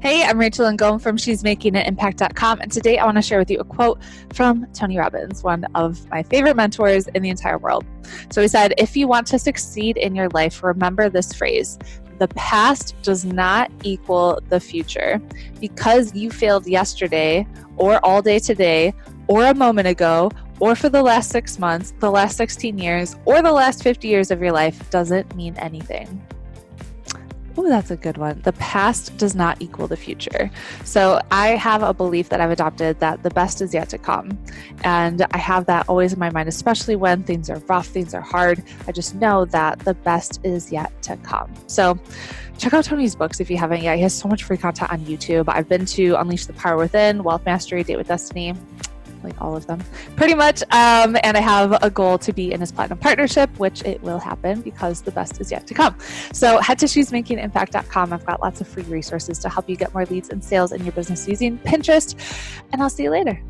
Hey, I'm Rachel Ngom from She's Making It Impact.com, and today I want to share with you a quote from Tony Robbins, one of my favorite mentors in the entire world. So he said, if you want to succeed in your life, remember this phrase: the past does not equal the future. Because you failed yesterday, or all day today, or a moment ago, or for the last 6 months, the last 16 years, or the last 50 years of your life doesn't mean anything. Oh, that's a good one. The past does not equal the future. So I have a belief that I've adopted that the best is yet to come. And I have that always in my mind, especially when things are rough, things are hard. I just know that the best is yet to come. So check out Tony's books if you haven't yet. He has so much free content on YouTube. I've been to Unleash the Power Within, Wealth Mastery, Date with Destiny, like all of them pretty much. And I have a goal to be in his platinum partnership, which it will happen because the best is yet to come. So head to shesmakingimpact.com. I've got lots of free resources to help you get more leads and sales in your business using Pinterest, and I'll see you later.